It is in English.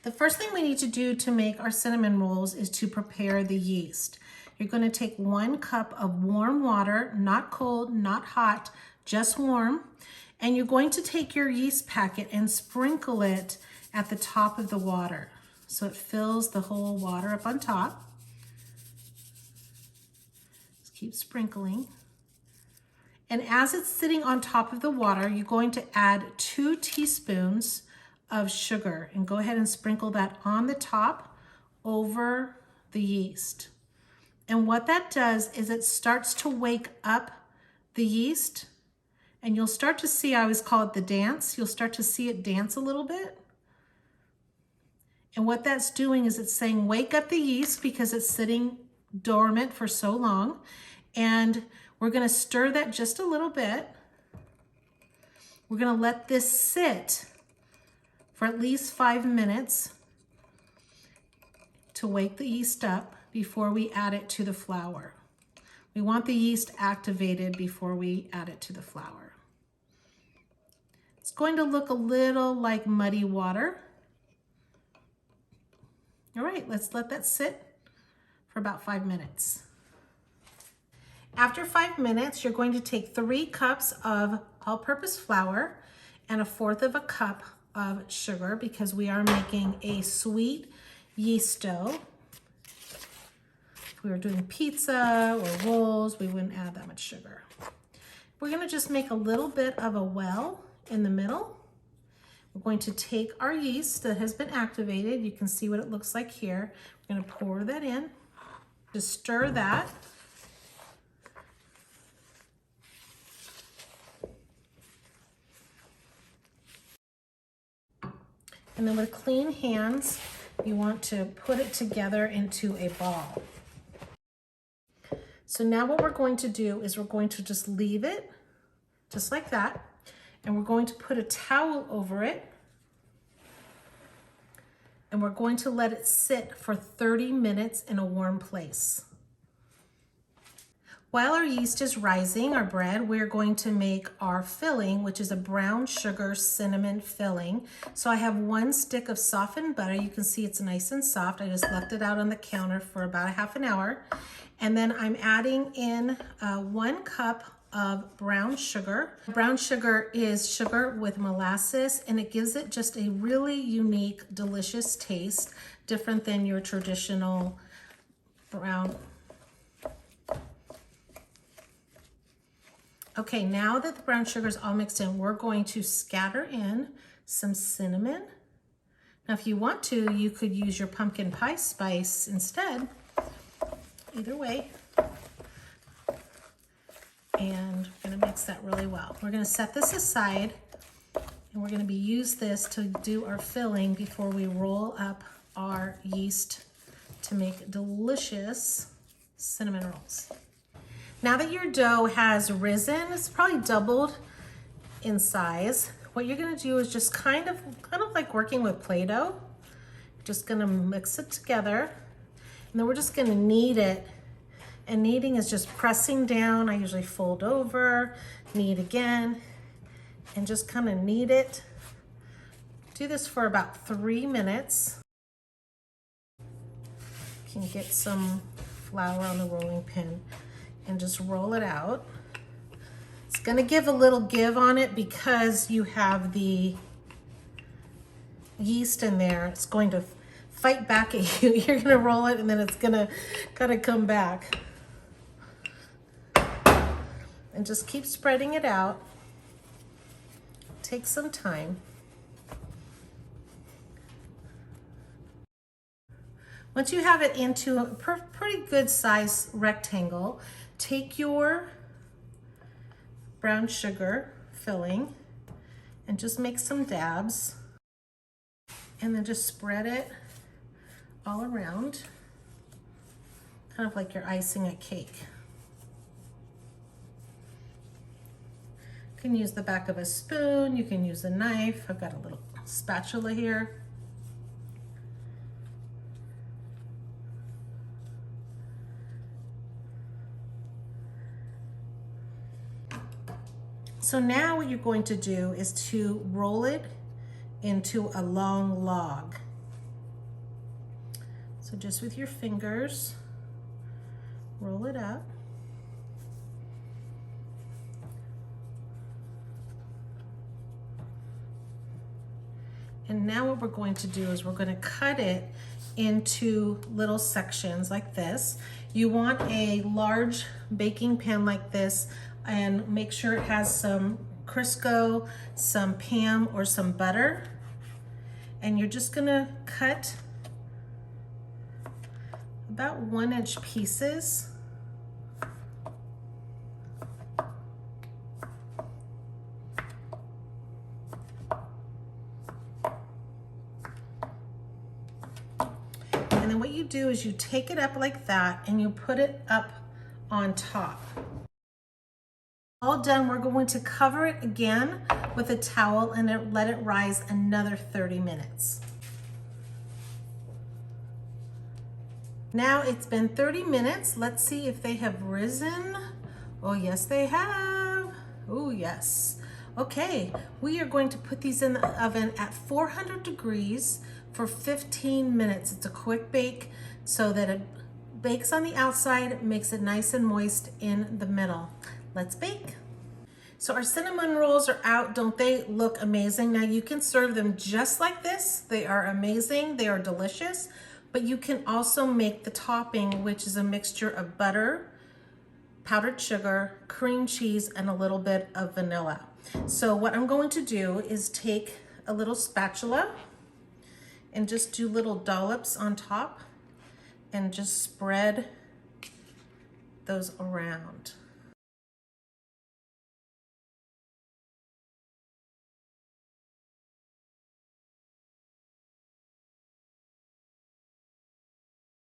The first thing we need to do to make our cinnamon rolls is to prepare the yeast. You're going to take 1 cup of warm water, not cold, not hot, just warm. And you're going to take your yeast packet and sprinkle it at the top of the water. So it fills the whole water up on top. Just keep sprinkling. And as it's sitting on top of the water, you're going to add 2 teaspoons of sugar and go ahead and sprinkle that on the top over the yeast. And what that does is it starts to wake up the yeast, and you'll start to see, I always call it the dance. You'll start to see it dance a little bit. And what that's doing is it's saying, wake up the yeast because it's sitting dormant for so long. And we're gonna stir that just a little bit. We're gonna let this sit for at least 5 minutes to wake the yeast up before we add it to the flour. We want the yeast activated before we add it to the flour. It's going to look a little like muddy water. All right, let's let that sit for about 5 minutes. After 5 minutes, you're going to take 3 cups of all-purpose flour and 1/4 cup of sugar because we are making a sweet yeast dough. If we were doing pizza or rolls, we wouldn't add that much sugar. We're gonna just make a little bit of a well in the middle. We're going to take our yeast that has been activated. You can see what it looks like here. We're gonna pour that in, just stir that. And then with clean hands, you want to put it together into a ball. So now what we're going to do is we're going to just leave it just like that. And we're going to put a towel over it. And we're going to let it sit for 30 minutes in a warm place. While our yeast is rising, our bread, we're going to make our filling, which is a brown sugar cinnamon filling. So I have 1 stick of softened butter. You can see it's nice and soft. I just left it out on the counter for about a half an hour. And then I'm adding in 1 cup of brown sugar. Brown sugar is sugar with molasses, and it gives it just a really unique, delicious taste, different than your traditional brown. Okay, now that the brown sugar is all mixed in, we're going to scatter in some cinnamon. Now, if you want to, you could use your pumpkin pie spice instead. Either way. And we're gonna mix that really well. We're gonna set this aside, and we're gonna use this to do our filling before we roll up our yeast to make delicious cinnamon rolls. Now that your dough has risen, it's probably doubled in size. What you're gonna do is just kind of like working with Play-Doh. You're just gonna mix it together, and then we're just gonna knead it. And kneading is just pressing down. I usually fold over, knead again, and just kind of knead it. Do this for about 3 minutes. You can get some flour on the rolling pin and just roll it out. It's gonna give a little give on it because you have the yeast in there. It's going to fight back at you. You're gonna roll it and then it's gonna kind of come back. And just keep spreading it out. Take some time. Once you have it into a pretty good size rectangle, take your brown sugar filling and just make some dabs, and then just spread it all around, kind of like you're icing a cake. You can use the back of a spoon, you can use a knife. I've got a little spatula here. So now what you're going to do is to roll it into a long log. So just with your fingers, roll it up. And now what we're going to do is we're going to cut it into little sections like this. You want a large baking pan like this, and make sure it has some Crisco, some Pam, or some butter. And you're just going to cut about 1-inch pieces. And then what you do is you take it up like that and you put it up on top. All done, we're going to cover it again with a towel and let it rise another 30 minutes. Now it's been 30 minutes. Let's see if they have risen. Oh, yes, they have. Oh, yes. Okay, we are going to put these in the oven at 400 degrees for 15 minutes. It's a quick bake so that it bakes on the outside, makes it nice and moist in the middle. Let's bake. So our cinnamon rolls are out. Don't they look amazing? Now you can serve them just like this. They are amazing. They are delicious. But you can also make the topping, which is a mixture of butter, powdered sugar, cream cheese, and a little bit of vanilla. So what I'm going to do is take a little spatula and just do little dollops on top and just spread those around.